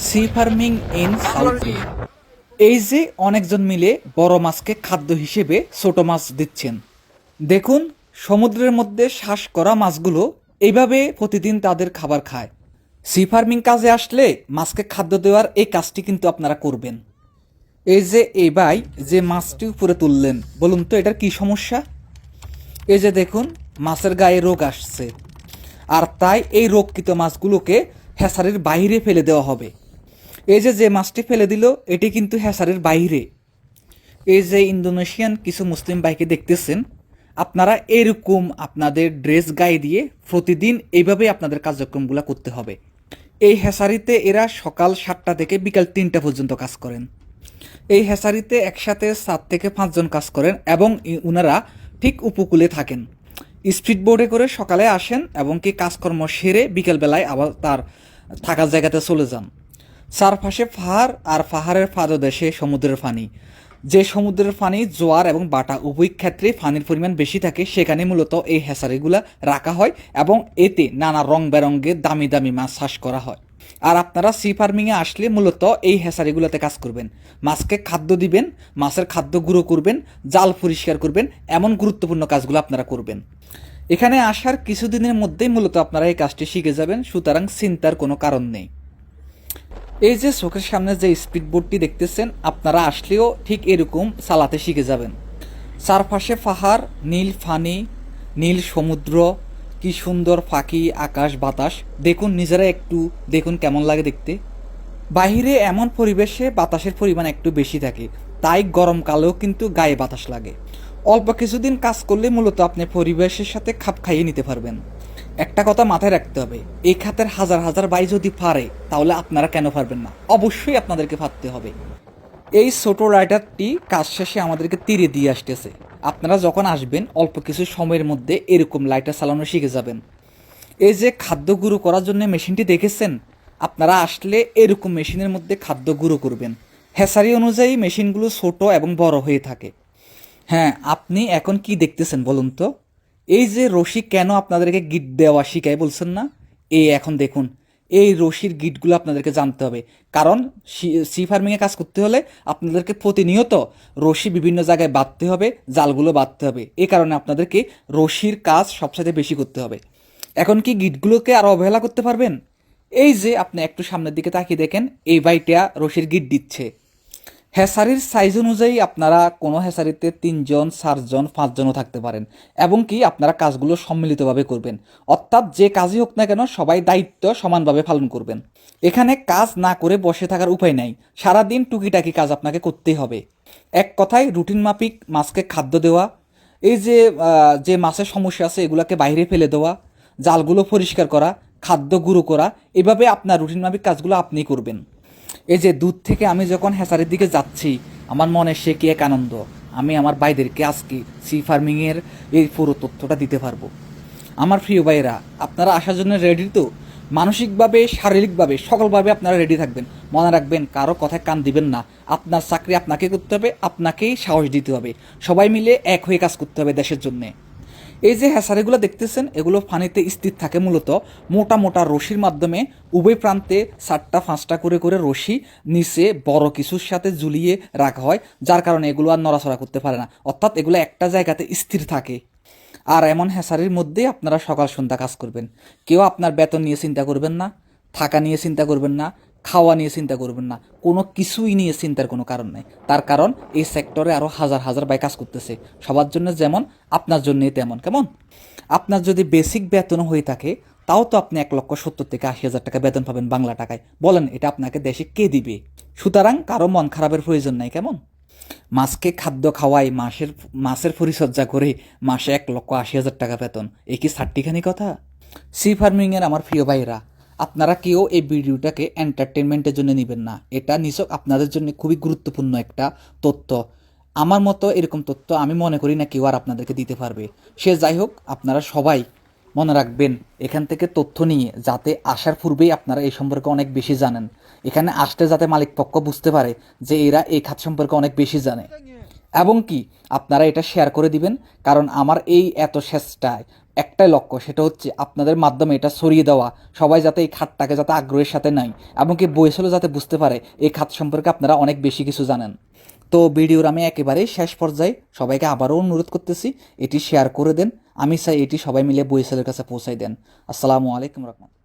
C farming in Southee. এই যে অনেকজন মিলে বড় মাছকে খাদ্য হিসেবে ছোট মাছ দিচ্ছেন। দেখুন, সমুদ্রের মধ্যে শ্বাস করা মাছগুলো এইভাবে প্রতিদিন তাদের খাবার খায়। সি ফার্মিং কাজে আসলে মাছকে খাদ্য দেওয়ার এই কাজটি কিন্তু আপনারা করবেন। এই যে এই ভাই যে মাছটি উপরে তুললেন, বলুন তো এটার কি সমস্যা? এই যে দেখুন, মাছের গায়ে রোগ আসছে, আর তাই এই রোগকৃত মাছগুলোকে হ্যাচারির বাইরে ফেলে দেওয়া হবে। এই যে যে মাছটি ফেলে দিল, এটি কিন্তু হ্যাচারির বাইরে। এই যে ইন্দোনেশিয়ান কিছু মুসলিম ভাইকে দেখতেছেন, আপনারা এরকম আপনাদের ড্রেস গায়ে দিয়ে প্রতিদিন এইভাবে আপনাদের কার্যক্রমগুলো করতে হবে। এই হ্যাচারিতে এরা সকাল 7টা থেকে বিকাল 3টা পর্যন্ত কাজ করেন। এই হ্যাচারিতে একসাথে 4 থেকে 5 জন কাজ করেন এবং উনারা ঠিক উপকূলে থাকেন। স্পিড বোর্ডে করে সকালে আসেন এবং কি কাজকর্ম সেরে বিকেলবেলায় আবার তার থাকার জায়গাতে চলে যান। চারপাশে পাহাড়, আর পাহাড়ের পাদদেশে সমুদ্রের পানি। যে সমুদ্রের পানি জোয়ার এবং বাটা উভয় ক্ষেত্রে পানির পরিমাণ বেশি থাকে, সেখানে মূলত এই হ্যাচারিগুলা রাখা হয় এবং এতে নানা রং বেরঙ্গের দামি দামি মাছ চাষ করা হয়। আর আপনারা সি ফার্মিংয়ে আসলে মূলত এই হ্যাচারিগুলোতে কাজ করবেন। মাছকে খাদ্য দিবেন, মাছের খাদ্য গুঁড়ো করবেন, জাল পরিষ্কার করবেন, এমন গুরুত্বপূর্ণ কাজগুলো আপনারা করবেন। এখানে আসার কিছুদিনের মধ্যেই মূলত আপনারা এই কাজটি শিখে যাবেন, সুতরাং চিন্তার কোনো কারণ নেই। এই যে চোখের সামনে যে স্পিড বোটটি দেখতেছেন, আপনারা আসলেও ঠিক এরকম চালাতে শিখে যাবেন। চারপাশে পাহাড়, নীল পানি, নীল সমুদ্র, কি সুন্দর ফাঁকি আকাশ বাতাস। দেখুন, নিজেরা একটু দেখুন কেমন লাগে দেখতে। বাহিরে এমন পরিবেশে বাতাসের পরিমাণ একটু বেশি থাকে, তাই গরমকালেও কিন্তু গায়ে বাতাস লাগে। অল্প কিছুদিন কাজ করলে মূলত আপনি পরিবেশের সাথে খাপ খাইয়ে নিতে পারবেন। একটা কথা মাথায় রাখতে হবে, এই খাতের হাজার হাজার ভাই যদি পারে, তাহলে আপনারা কেন পারবেন না? অবশ্যই আপনাদেরকে পারতে হবে। এই ছোট রাইডারটি কাজ শেষে আমাদেরকে তীরে দিয়ে আসতেছে। আপনারা যখন আসবেন অল্প কিছু সময়ের মধ্যে এরকম লাইটার চালানো শিখে যাবেন। এই যে খাদ্য গুঁড়ো করার জন্য মেশিনটি দেখেছেন, আপনারা আসলে এরকম মেশিনের মধ্যে খাদ্য গুঁড়ো করবেন। হ্যাচারি অনুযায়ী মেশিনগুলো ছোট এবং বড় হয়ে থাকে। হ্যাঁ, আপনি এখন কি দেখতেছেন বলুন তো? এই যে রশি কেন আপনাদেরকে গিট দেওয়া শিখায় বলছেন না? এই এখন দেখুন, এই রশির গিটগুলো আপনাদেরকে জানতে হবে। কারণ সি ফার্মিংয়ে কাজ করতে হলে আপনাদেরকে প্রতিনিয়ত রশি বিভিন্ন জায়গায় বাঁধতে হবে, জালগুলো বাঁধতে হবে। এই কারণে আপনাদেরকে রশির কাজ সবসাথে বেশি করতে হবে। এখন কি গিটগুলোকে আরও অবহেলা করতে পারবেন? এই যে আপনি একটু সামনের দিকে তাকিয়ে দেখেন, এই ভাইটা রশির গিট দিচ্ছে। হ্যাচারির সাইজ অনুযায়ী আপনারা কোনো হ্যাচারিতে 3 জন, 4 জন, 5 জনও থাকতে পারেন, এবং কি আপনারা কাজগুলো সম্মিলিতভাবে করবেন। অর্থাৎ যে কাজই হোক না কেন, সবাই দায়িত্ব সমানভাবে পালন করবেন। এখানে কাজ না করে বসে থাকার উপায় নাই, সারাদিন টুকিটাকি কাজ আপনাকে করতেই হবে। এক কথায় রুটিন মাফিক মাছকে খাদ্য দেওয়া, এই যে যে মাছের সমস্যা আছে এগুলোকে বাইরে ফেলে দেওয়া, জালগুলো পরিষ্কার করা, খাদ্য গুঁড়ো করা, এভাবে আপনার রুটিন মাফিক কাজগুলো আপনি করবেন। এই যে দূর থেকে আমি যখন হ্যাচারির দিকে যাচ্ছি, আমার মনে সে কি এক আনন্দ। আমি আমার ভাইদেরকে আজকে সি ফার্মিংয়ের এই পুরো তথ্যটা দিতে পারবো। আমার প্রিয় ভাইয়েরা, আপনারা আসার জন্য রেডি তো? মানসিকভাবে, শারীরিকভাবে, সকলভাবে আপনারা রেডি থাকবেন। মনে রাখবেন, কারো কথায় কান দিবেন না। আপনার চাকরি আপনাকে করতে হবে, আপনাকেই সাহস দিতে হবে। সবাই মিলে এক হয়ে কাজ করতে হবে দেশের জন্যে। এই যে হ্যাচারিগুলো দেখতেছেন, এগুলো পানিতে স্থির থাকে মূলত মোটা মোটা রশির মাধ্যমে। উভয় প্রান্তে 4টা 5টা করে করে রশি নিচে বড় কিছুর সাথে ঝুলিয়ে রাখা হয়, যার কারণে এগুলো আর নড়াচড়া করতে পারে না, অর্থাৎ এগুলো একটা জায়গাতে স্থির থাকে। আর এমন হ্যাচারির মধ্যেই আপনারা সকাল সন্ধ্যা কাজ করবেন। কেউ আপনার বেতন নিয়ে চিন্তা করবেন না, থাকা নিয়ে চিন্তা করবেন না, খাওয়া নিয়ে চিন্তা করবেন না, কোনো কিছুই নিয়ে চিন্তার কোনো কারণ নেই। তার কারণ এই সেক্টরে আরও হাজার হাজার ভাই কাজ করতেছে। সবার জন্য যেমন, আপনার জন্যই তেমন। কেমন? আপনার যদি বেসিক বেতন হয়ে থাকে, তাও তো আপনি 1,70,000 থেকে 80,000 টাকা বেতন পাবেন বাংলা টাকায়। বলেন, এটা আপনাকে দেশে কে দিবে? সুতরাং কারো মন খারাপের প্রয়োজন নাই। কেমন? মাছকে খাদ্য খাওয়াই, মাছের পরিচর্যা করে মাসে 1,80,000 টাকা বেতন, এ কি সাট্টিখানি কথা? সি ফার্মিংয়ের আমার প্রিয় ভাইরা, আপনারা কেউ এই ভিডিওটাকে এন্টারটেনমেন্টের জন্য নেবেন না। এটা নিছক আপনাদের জন্য খুবই গুরুত্বপূর্ণ একটা তথ্য। আমার মতো এরকম তথ্য আমি মনে করি না কেউ আর আপনাদেরকে দিতে পারবে। সে যাই হোক, আপনারা সবাই মনে রাখবেন, এখান থেকে তথ্য নিয়ে যাতে আসার পূর্বেই আপনারা এই সম্পর্কে অনেক বেশি জানেন। এখানে আসতে যাতে মালিকপক্ষ বুঝতে পারে যে এরা এই খাত সম্পর্কে অনেক বেশি জানে, এবং কি আপনারা এটা শেয়ার করে দিবেন। কারণ আমার এই এত চেষ্টায় একটাই লক্ষ্য, সেটা হচ্ছে আপনাদের মাধ্যমে এটা ছড়িয়ে দেওয়া, সবাই যাতে এই খাতটাকে যাতে আগ্রহের সাথে নেয়, এমনকি বয়সেও যাতে বুঝতে পারে এই খাত সম্পর্কে আপনারা অনেক বেশি কিছু জানেন। তো ভিডিওর আমি একেবারেই শেষ পর্যায়ে সবাইকে আবারও অনুরোধ করতেছি, এটি শেয়ার করে দেন। আমি চাই এটি সবাই মিলে বইয়ের কাছে পৌঁছাই দেন। আসসালামু আলাইকুম রহমান।